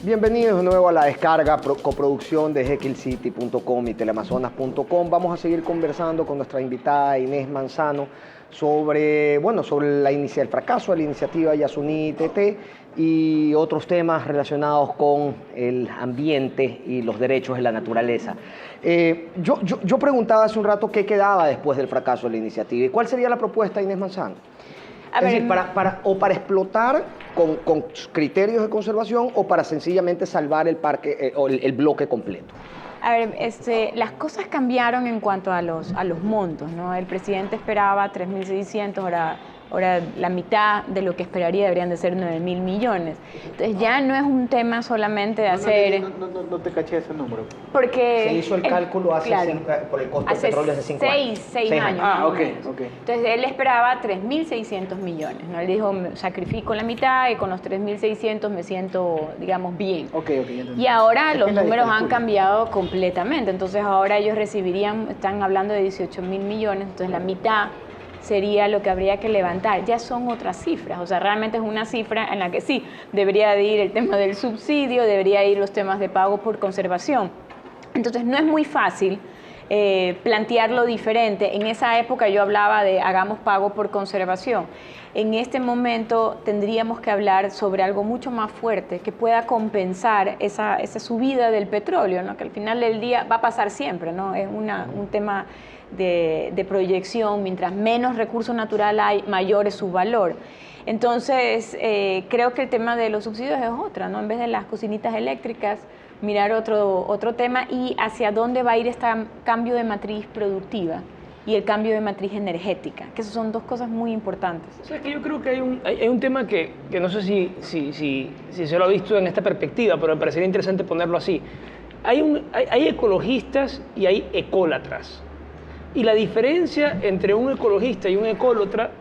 Bienvenidos de nuevo a la descarga coproducción de jequilcity.com y teleamazonas.com. Vamos a seguir conversando con nuestra invitada Inés Manzano sobre el fracaso de la iniciativa Yasuní TT y otros temas relacionados con el ambiente y los derechos de la naturaleza. Yo preguntaba hace un rato qué quedaba después del fracaso de la iniciativa y cuál sería la propuesta de Inés Manzano. Es decir, para explotar con criterios de conservación o para sencillamente salvar el parque o el bloque completo. A ver, las cosas cambiaron en cuanto a los montos, ¿no? El presidente esperaba 3.600, ahora la mitad de lo que esperaría deberían de ser 9.000 millones. Entonces ya no es un tema solamente de hacer... No te caché ese número. Porque... Se hizo el cálculo por el costo del petróleo hace 5 años. 6 años. Ah, ok. Entonces él esperaba 3.600 millones, ¿no? Él dijo, sacrifico la mitad y con los 3.600 me siento, digamos, bien. Ok, ya entendí. Y ahora los números han disculpa. cambiado completamente. Entonces ahora ellos están hablando de 18.000 millones, entonces la mitad sería lo que habría que levantar. Ya son otras cifras, o sea, realmente es una cifra en la que sí, debería de ir el tema del subsidio, debería ir los temas de pago por conservación. Entonces no es muy fácil plantearlo diferente. En esa época yo hablaba de hagamos pago por conservación. En este momento tendríamos que hablar sobre algo mucho más fuerte que pueda compensar esa subida del petróleo, ¿no? Que al final del día va a pasar siempre, ¿no? Es un tema de proyección. Mientras menos recurso natural hay, mayor es su valor. Entonces, creo que el tema de los subsidios es otra, ¿no? En vez de las cocinitas eléctricas, mirar otro tema y hacia dónde va a ir este cambio de matriz productiva y el cambio de matriz energética, que esas son dos cosas muy importantes. O sea, es que yo creo que hay un tema que no sé si se lo ha visto en esta perspectiva, pero me parecería interesante ponerlo así. Hay ecologistas y hay ecólatras. Y la diferencia entre un ecologista y un ecólatra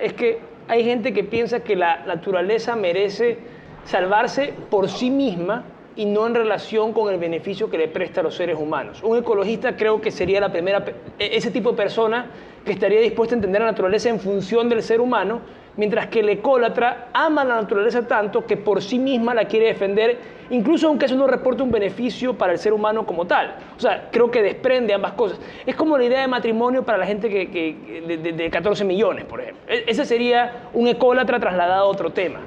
es que hay gente que piensa que la naturaleza merece salvarse por sí misma y no en relación con el beneficio que le presta a los seres humanos. Un ecologista creo que sería ese tipo de persona que estaría dispuesta a entender la naturaleza en función del ser humano, mientras que el ecólatra ama la naturaleza tanto que por sí misma la quiere defender, incluso aunque eso no reporte un beneficio para el ser humano como tal. O sea, creo que desprende ambas cosas. Es como la idea de matrimonio para la gente de 14 millones, por ejemplo. Ese sería un ecólatra trasladado a otro tema.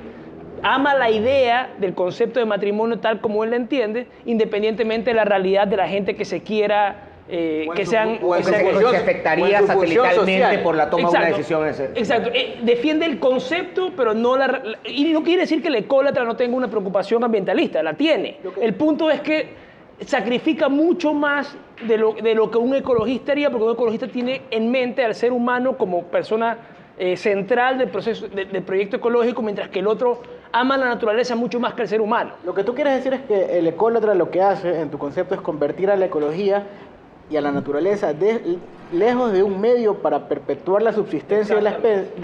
Ama la idea del concepto de matrimonio tal como él la entiende, independientemente de la realidad de la gente que se quiera... que se afectaría satelitalmente por la toma de una decisión. Exacto. Defiende el concepto, pero no y no quiere decir que el ecólatra no tenga una preocupación ambientalista, la tiene. El punto es que sacrifica mucho más de lo que un ecologista haría, porque un ecologista tiene en mente al ser humano como persona central del proceso del proyecto ecológico, mientras que el otro ama la naturaleza mucho más que el ser humano. Lo que tú quieres decir es que el ecólatra lo que hace, en tu concepto, es convertir a la ecología y a la naturaleza lejos de un medio para perpetuar la subsistencia de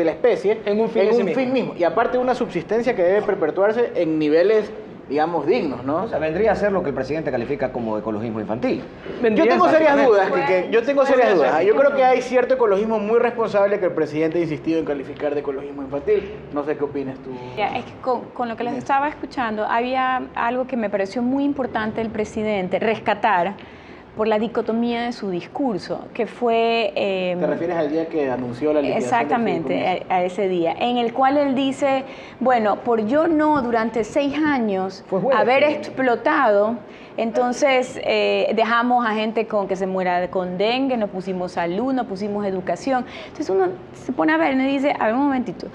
la especie en un fin mismo. Y aparte una subsistencia que debe perpetuarse en niveles, digamos, dignos, ¿no? O sea, vendría a ser lo que el presidente califica como ecologismo infantil. Yo tengo serias dudas, Quique. Yo tengo serias dudas. Yo creo que hay cierto ecologismo muy responsable que el presidente ha insistido en calificar de ecologismo infantil. No sé qué opinas tú. Es que con lo que les estaba escuchando, había algo que me pareció muy importante del presidente rescatar por la dicotomía de su discurso, que fue... ¿Te refieres al día que anunció la liquidación? Exactamente, a ese día, en el cual él dice, bueno, por yo no durante 6 años haber explotado, entonces dejamos a gente que se muera con dengue, no pusimos salud, no pusimos educación. Entonces uno se pone a ver y me dice, a ver un momentito,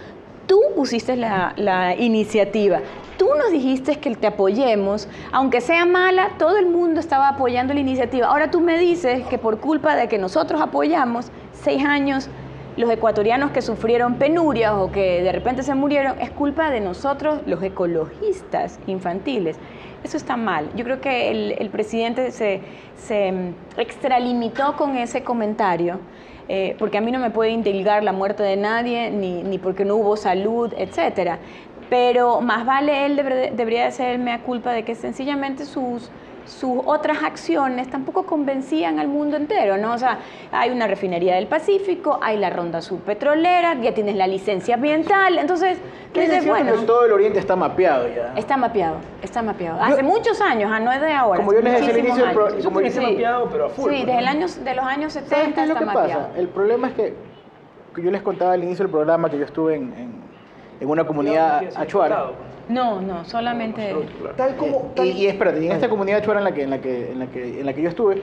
tú pusiste la iniciativa, tú nos dijiste que te apoyemos, aunque sea mala, todo el mundo estaba apoyando la iniciativa. Ahora tú me dices que por culpa de que nosotros apoyamos 6 años, los ecuatorianos que sufrieron penurias o que de repente se murieron, es culpa de nosotros, los ecologistas infantiles. Eso está mal. Yo creo que el presidente se extralimitó con ese comentario. Porque a mí no me puede indilgar la muerte de nadie, ni porque no hubo salud, etcétera. Pero más vale él debería de ser el mea culpa de que sencillamente sus sus otras acciones tampoco convencían al mundo entero, ¿no? O sea, hay una refinería del Pacífico, hay la ronda subpetrolera, ya tienes la licencia ambiental, entonces, dices, bueno, pues todo el Oriente está mapeado ya. está mapeado, está mapeado. Hace muchos años, no es de ahora. Como yo les decía al muchísimos inicio del años. Eso tiene que ser mapeado, pero a full. Sí, pues, de los años ¿Sabes 70 qué es lo está que mapeado. pasa? El problema es que yo les contaba al inicio del programa que yo estuve en una comunidad achuara. No, solamente... Tal como... Y espérate, y en esta comunidad achuara en la que yo estuve,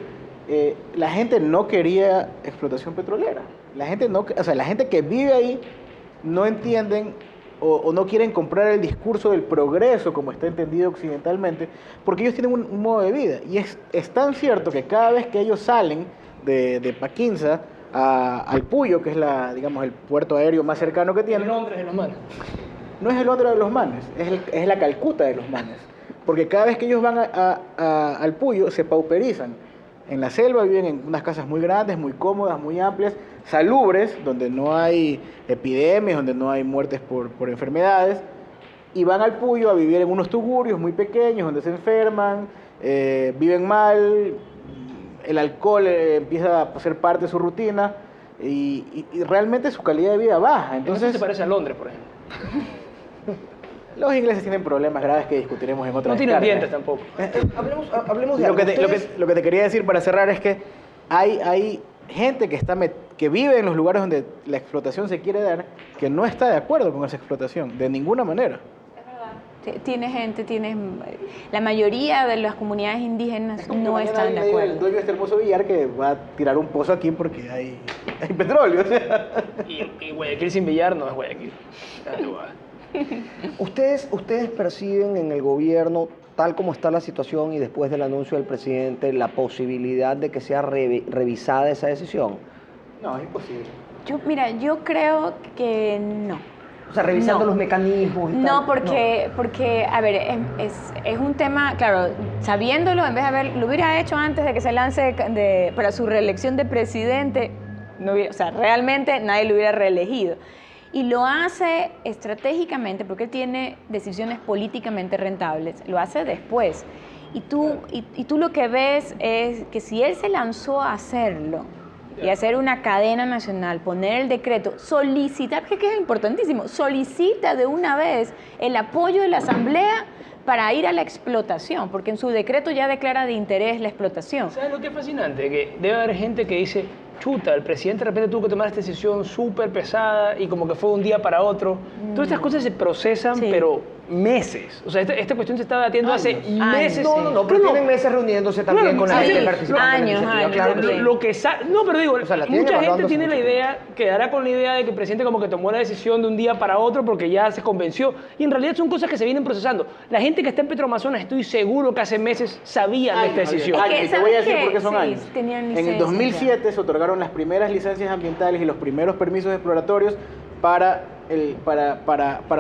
la gente no quería explotación petrolera. La gente no, o sea, la gente que vive ahí no entienden o no quieren comprar el discurso del progreso como está entendido occidentalmente, porque ellos tienen un modo de vida. Y es tan cierto que cada vez que ellos salen de Paquinza al Puyo, que es digamos, el puerto aéreo más cercano que tienen. Londres de los manes. No es el Londres de los manes, es la Calcuta de los manes. Porque cada vez que ellos van al Puyo se pauperizan. En la selva viven en unas casas muy grandes, muy cómodas, muy amplias, salubres, donde no hay epidemias, donde no hay muertes por enfermedades. Y van al Puyo a vivir en unos tugurios muy pequeños, donde se enferman, viven mal, el alcohol empieza a ser parte de su rutina y realmente su calidad de vida baja. Entonces Entonces, se parece a Londres, por ejemplo. los ingleses tienen problemas graves que discutiremos en otra No tienen descarga. dientes tampoco. Hablemos de Lo que, algo. lo que te quería decir para cerrar es que hay gente que vive en los lugares donde la explotación se quiere dar, que no está de acuerdo con esa explotación, de ninguna manera. Tienes la mayoría de las comunidades indígenas no están de El acuerdo. dueño de este hermoso billar que va a tirar un pozo aquí porque hay petróleo. O sea. Y Guayaquil sin billar no es Guayaquil. ¿Ustedes perciben en el gobierno, tal como está la situación y después del anuncio del presidente, la posibilidad de que sea revisada esa decisión? No, es imposible. Yo creo que no. O sea, revisando No. los mecanismos y No, tal. porque a ver, es un tema, claro, sabiéndolo, en vez de lo hubiera hecho antes de que se lance para su reelección de presidente, o sea, realmente nadie lo hubiera reelegido. Y lo hace estratégicamente porque él tiene decisiones políticamente rentables, lo hace después. Y tú lo que ves es que si él se lanzó a hacerlo, y hacer una cadena nacional, poner el decreto, solicitar, que es importantísimo, solicita de una vez el apoyo de la Asamblea para ir a la explotación, porque en su decreto ya declara de interés la explotación. ¿Sabes lo que es fascinante? Que debe haber gente que dice, chuta, el presidente de repente tuvo que tomar esta decisión súper pesada y como que fue de un día para otro. Todas estas cosas se procesan, Sí. pero meses. O sea, esta cuestión se estaba debatiendo hace meses. No, pero tienen meses reuniéndose también Claro, con la sí, gente participando en la años, iniciativa, años claro que sí. también. Lo que no, pero digo, O sea, la tienen mucha gente evaluando tiene la hace idea, quedará con la idea de que el presidente como que tomó la decisión de un día para otro porque ya se convenció. Y en realidad son cosas que se vienen procesando. La gente que está en Petroamazonas, estoy seguro que hace meses sabían de esta decisión. Es que, Años, y te voy a decir ¿sabes por qué qué? son Sí, años. tenían En el licencias 2007 se otorgaron las primeras licencias ambientales y los primeros permisos exploratorios para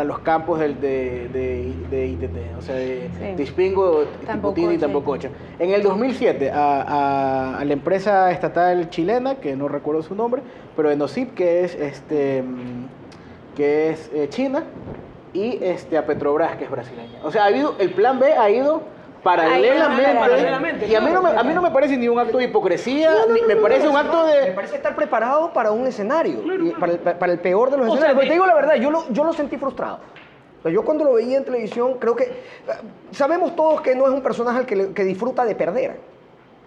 los campos de ITT, o sea, de Ispingo, Tiputini y Tambococha. En el 2007 a la empresa estatal chilena, que no recuerdo su nombre, pero Enosip, que es China, y a Petrobras, que es brasileña. O sea, el plan B ha ido paralelamente, y a mí no me parece ni un acto de hipocresía, ni me parece un acto Me de... parece estar preparado para un escenario, y para el peor de los O sea, escenarios. Pero te digo la verdad, yo lo sentí frustrado. O sea, yo cuando lo veía en televisión, creo que... sabemos todos que no es un personaje al que disfruta de perder,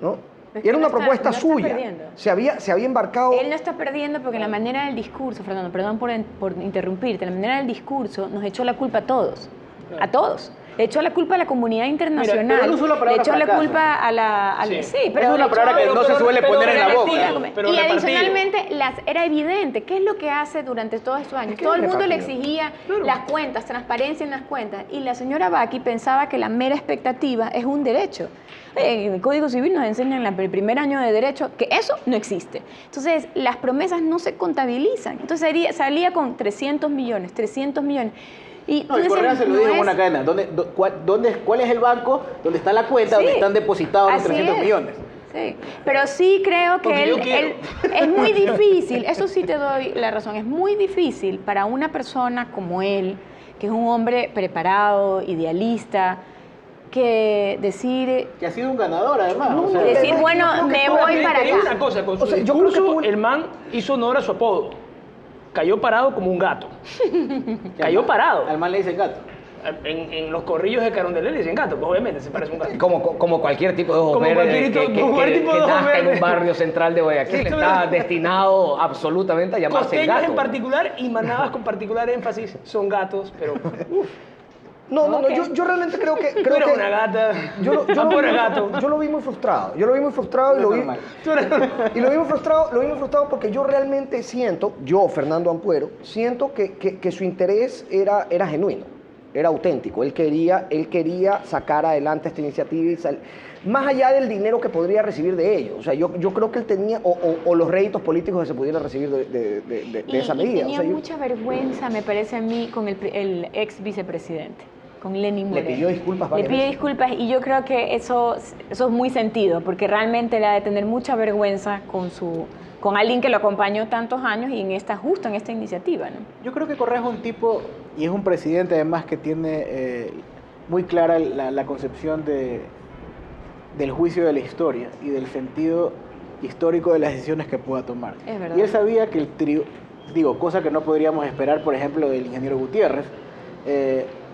¿no? Es Y era que una no está- propuesta no está suya. perdiendo. Se había embarcado... Él no está perdiendo porque la manera del discurso, Fernando, perdón por interrumpirte, la manera del discurso nos echó la culpa a todos, a todos. Le echó la culpa a la comunidad internacional, pero él usó la palabra le echó la fracaso. culpa a la... Sí. Sí, Es pero una le palabra echó- que no se suele poner en la boca. Pero y repartido. adicionalmente era evidente, ¿qué es lo que hace durante todos estos años? Todo el mundo le exigía las cuentas, transparencia en las cuentas, y la señora Baki pensaba que la mera expectativa es un derecho. En el Código Civil nos enseñan en el primer año de derecho que eso no existe. Entonces, las promesas no se contabilizan. Entonces, salía con 300 millones. Y No, y Correa se lo dijo en una cadena. ¿Cuál es el banco donde está la cuenta donde Sí, están depositados los así 300 es. millones? Sí, pero sí creo Porque que yo él quiero. es muy difícil, eso sí te doy la razón, es muy difícil para una persona como él, que es un hombre preparado, idealista, que decir, Que ha sido un ganador, además. No, o sea, decir, bueno, yo creo que me toda voy la para Te digo acá. una cosa, con su O sea, yo creo que discurso, tú- el man hizo honor a su apodo. Cayó parado como un gato. Cayó parado. Al man le dicen gato. En los corrillos de Carondelet le dicen gato, pues obviamente se parece a un gato. Como cualquier tipo de ojos Como verdes cualquier tipo- que como cualquier tipo de ojos nazca en verdes. un barrio central de Guayaquil. Está destinado absolutamente a llamarse Costeños gato. en particular y manadas con particular énfasis son gatos, pero uf, No, Ok. yo realmente creo que... tú Creo eres que una gata. yo Ah, lo pobre vi- gato. yo lo vi muy frustrado. Yo lo vi muy frustrado y lo vi... Normal. Tú eres- Y lo vi muy frustrado porque yo realmente siento, yo, Fernando Ampuero, siento que su interés era genuino, era auténtico. Él quería sacar adelante esta iniciativa y más allá del dinero que podría recibir de ello. O sea, yo creo que él tenía, o los réditos políticos que se pudieran recibir de esa medida. tenía O sea, yo- mucha vergüenza, me parece a mí, con el ex vicepresidente, con Lenín Le Moreno. pidió disculpas Le varias pidió veces. disculpas y yo creo que eso es muy sentido, porque realmente le ha de tener mucha vergüenza con alguien que lo acompañó tantos años y justo en esta iniciativa, ¿no? Yo creo que Correa es un tipo, y es un presidente además que tiene muy clara la concepción del juicio de la historia y del sentido histórico de las decisiones que pueda tomar. Es verdad. Y él sabía que el trío, cosa que no podríamos esperar, por ejemplo, del ingeniero Gutiérrez,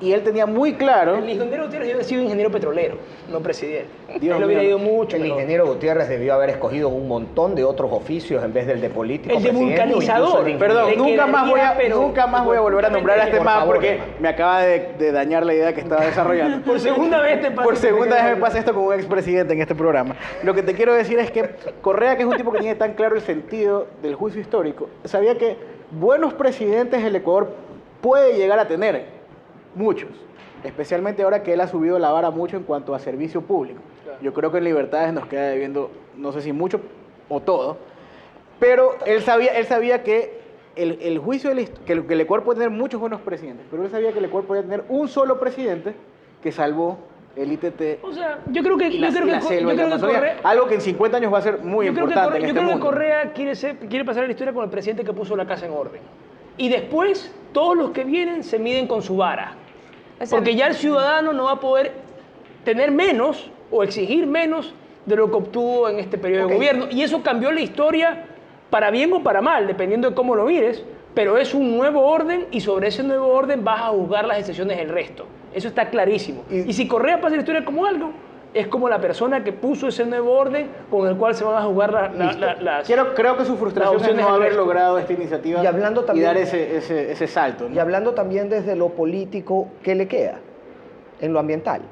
y él tenía muy claro... El ingeniero Gutiérrez debe haber sido ingeniero petrolero, no presidente. Dios Él hubiera mío. ido mucho El mejor. ingeniero Gutiérrez debió haber escogido un montón de otros oficios en vez del de político. El de presidente, o incluso vulcanizador. el de Perdón, Le nunca más, quedaría, nunca más voy a volver a nombrar a este Por más favor, porque hermano. me acaba de dañar la idea que estaba desarrollando. Por segunda vez te pasa. Por segunda vez me pasa esto con un expresidente en este programa. Lo que te quiero decir es que Correa, que es un tipo que tiene tan claro el sentido del juicio histórico, sabía que buenos presidentes el Ecuador puede llegar a tener, muchos, especialmente ahora que él ha subido la vara mucho en cuanto a servicio público. Claro. Yo creo que en Libertades nos queda debiendo, no sé si mucho o todo, pero él sabía que el juicio, que el Ecuador puede tener muchos buenos presidentes, pero él sabía que el Ecuador podía tener un solo presidente que salvó el ITT O sea, yo creo que, y la yo creo que, selva y la Amazonía. Correa, Algo que en 50 años va a ser muy yo creo que importante Correa- en yo este creo que mundo. Correa quiere pasar a la historia con el presidente que puso la casa en orden. Y después, todos los que vienen se miden con su vara. O sea, Porque ya el ciudadano no va a poder tener menos o exigir menos de lo que obtuvo en este periodo Ok. de gobierno. Y eso cambió la historia para bien o para mal, dependiendo de cómo lo mires. Pero es un nuevo orden y sobre ese nuevo orden vas a juzgar las decisiones del resto. Eso está clarísimo. Y- Y si Correa pasa a la historia como algo, es como la persona que puso ese nuevo orden con el cual se van a jugar las... Creo que su frustración es opciones no del haber resto. logrado esta iniciativa Y hablando también- dar ese salto, ¿no? Y hablando también desde lo político, ¿qué le queda en lo ambiental?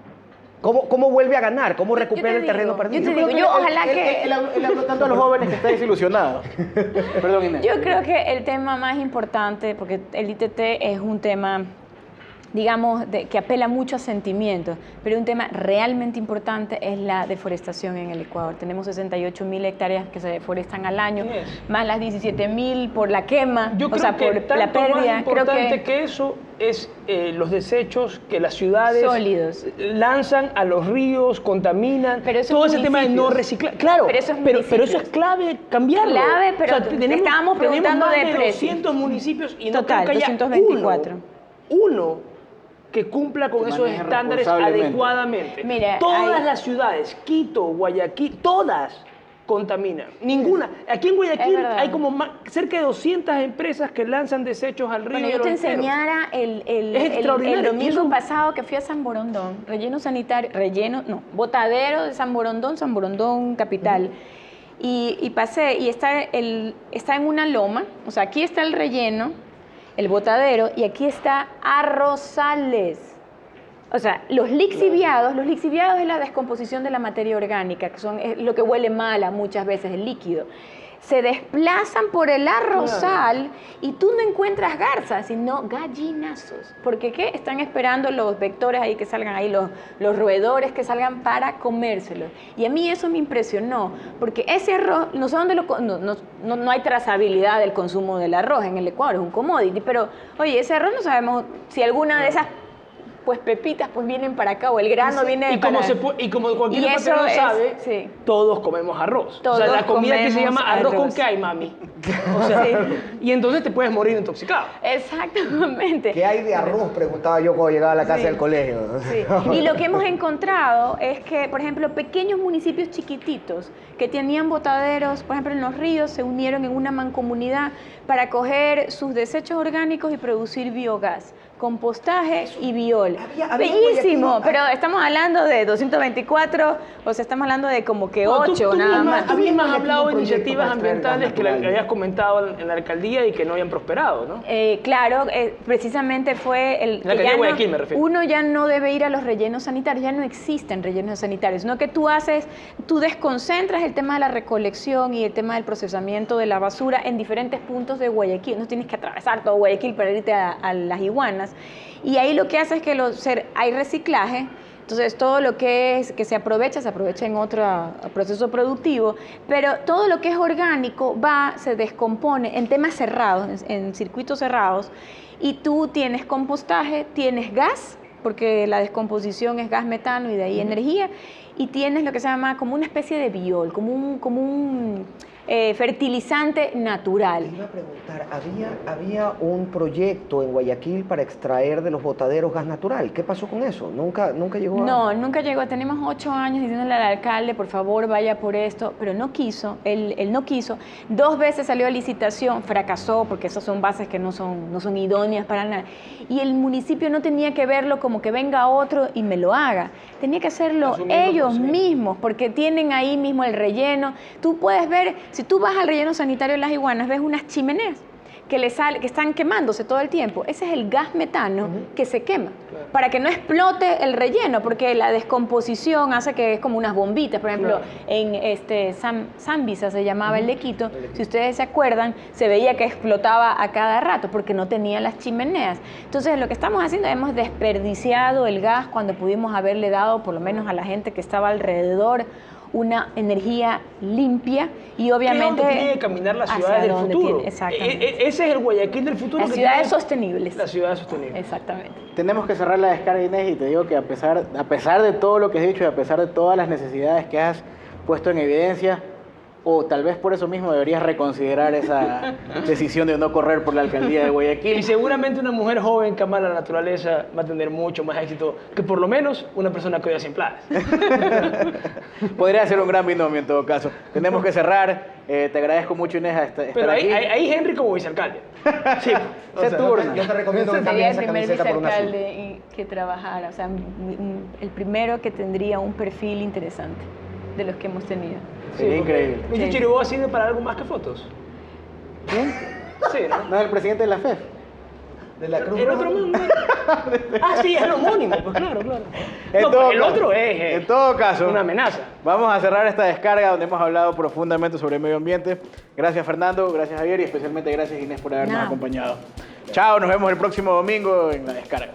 ¿Cómo vuelve a ganar? ¿Cómo Yo recupera te el terreno digo, perdido? yo te digo, creo yo él- ojalá él- que- él habla tanto a los jóvenes que está desilusionado. Perdón, Inés. Yo creo que el tema más importante, porque el ITT es un tema, digamos, que apela mucho a sentimientos, pero un tema realmente importante es la deforestación en el Ecuador. Tenemos 68.000 hectáreas que se deforestan al año, Así es. más las 17.000 por la quema, Yo o creo sea, que por la tanto más pérdida. Creo importante que que eso es los desechos que las ciudades Sólidos. lanzan a los ríos, contaminan, Pero eso todo es ese tema de no municipios. reciclar. Claro, Pero eso es pero eso es municipios. clave cambiarlo. Clave, pero estábamos preguntando más de de precios. 200 municipios y no Total, creo que haya 224. uno que cumpla con Que esos maneje estándares responsablemente. adecuadamente. Mira, todas hay- las ciudades, Quito, Guayaquil, todas contaminan. Ninguna. Aquí en Guayaquil Es verdad. hay como cerca de 200 empresas que lanzan desechos al río. Bueno, y a yo los te esteros. enseñara Es el extraordinario. Y domingo eso- pasado que fui a San Borondón, botadero de San Borondón capital. Y pasé, y está en una loma, o sea, aquí está el relleno, el botadero, y aquí está Arrozales. O sea, los lixiviados es la descomposición de la materia orgánica, que es lo que huele mala muchas veces, el líquido. Se desplazan por el arrozal y tú no encuentras garzas, sino gallinazos. Porque ¿qué? Están esperando los vectores ahí que salgan ahí, los roedores que salgan para comérselos. Y a mí eso me impresionó, porque ese arroz, no sé dónde no hay trazabilidad del consumo del arroz en el Ecuador, es un commodity, pero oye, ese arroz no sabemos si alguna de esas pues pepitas pues vienen para acá o el grano viene Y como, para... y como cualquier Y eso ecuatoriano es- sabe, sí. todos comemos arroz. O sea, Todos la comida que se comemos llama arroz con arroz. qué hay, mami. O sea, Sí. y entonces te puedes morir intoxicado. Exactamente. ¿Qué hay de arroz? Preguntaba yo cuando llegaba a la casa Sí. del colegio. Sí. Y lo que hemos encontrado es que, por ejemplo, pequeños municipios chiquititos que tenían botaderos, por ejemplo, en los ríos, se unieron en una mancomunidad para coger sus desechos orgánicos y producir biogás, compostaje y biol. había Bellísimo, Guayaquil, pero estamos hablando de 224, o sea, estamos hablando de como que 8 nada más. Tú misma has Había hablado de un proyecto iniciativas para extraer gas ambientales que natural. habías comentado en la alcaldía y que no habían prosperado, ¿no? Claro, precisamente fue el La alcaldía de Guayaquil, me refiero. uno ya no debe ir a los rellenos sanitarios, ya no existen rellenos sanitarios, sino que tú desconcentras el tema de la recolección y el tema del procesamiento de la basura en diferentes puntos de Guayaquil. No tienes que atravesar todo Guayaquil para irte a las Iguanas. Y ahí lo que hace es que hay reciclaje. Entonces, todo lo que se aprovecha en otro proceso productivo, pero todo lo que es orgánico se descompone en temas cerrados, en circuitos cerrados, y tú tienes compostaje, tienes gas, porque la descomposición es gas metano y de ahí energía, y tienes lo que se llama como una especie de biol, como un fertilizante natural. Te iba a preguntar, había un proyecto en Guayaquil para extraer de los botaderos gas natural. ¿Qué pasó con eso? ¿Nunca llegó a...? No, nunca llegó. Tenemos 8 años diciéndole al alcalde, por favor, vaya por esto, pero no quiso, él no quiso. 2 veces salió a licitación, fracasó, porque esas son bases que no son idóneas para nada. Y el municipio no tenía que verlo como que venga otro y me lo haga. Tenía que hacerlo Asumirlo por ellos sí. mismos, porque tienen ahí mismo el relleno. Tú puedes ver, si tú vas al relleno sanitario de las Iguanas, ves unas chimeneas que están quemándose todo el tiempo. Ese es el gas metano que se quema, para que no explote el relleno, porque la descomposición hace que es como unas bombitas. Por ejemplo, en Zambisa se llamaba el de Quito, si ustedes se acuerdan, se veía que explotaba a cada rato, porque no tenía las chimeneas. Entonces, lo que estamos haciendo, hemos desperdiciado el gas cuando pudimos haberle dado, por lo menos a la gente que estaba alrededor, una energía limpia y obviamente... ¿Qué es donde tiene que caminar las hacia ciudades del donde futuro? exactamente. Ese es el Guayaquil del futuro. Las que ciudades tiene- sostenibles. Las ciudades sostenibles. Exactamente. Tenemos que cerrar la descarga, Inés, y te digo que a pesar de todo lo que has dicho y a pesar de todas las necesidades que has puesto en evidencia, o tal vez por eso mismo deberías reconsiderar esa decisión de no correr por la alcaldía de Y Guayaquil. seguramente una mujer joven que ama la naturaleza va a tener mucho más éxito que por lo menos una persona que odia sin planes. Podría ser un gran binomio en todo caso. Tenemos que cerrar. Te agradezco mucho, Inés, estar Pero aquí. ahí Henry como vicealcalde. Sí. Se turna. Yo te recomiendo que Sería cambies el esa primer camiseta por una azul. vicealcalde que trabajara, o sea, el primero que tendría un perfil interesante de los que hemos tenido. Sería increíble. Micho Sí. Chiriboga sirve para algo más que fotos. ¿Quién? Sí, ¿no? No es el presidente de la FEF. De la Cruz El Roja. otro mundo. Ah, sí, es el homónimo, pues claro, claro. En No, todo el caso- otro es en todo caso, una amenaza. vamos a cerrar esta descarga donde hemos hablado profundamente sobre el medio ambiente. Gracias, Fernando, gracias, Javier, y especialmente gracias, Inés, por habernos Nada. acompañado. Chao, nos vemos el próximo domingo en la descarga.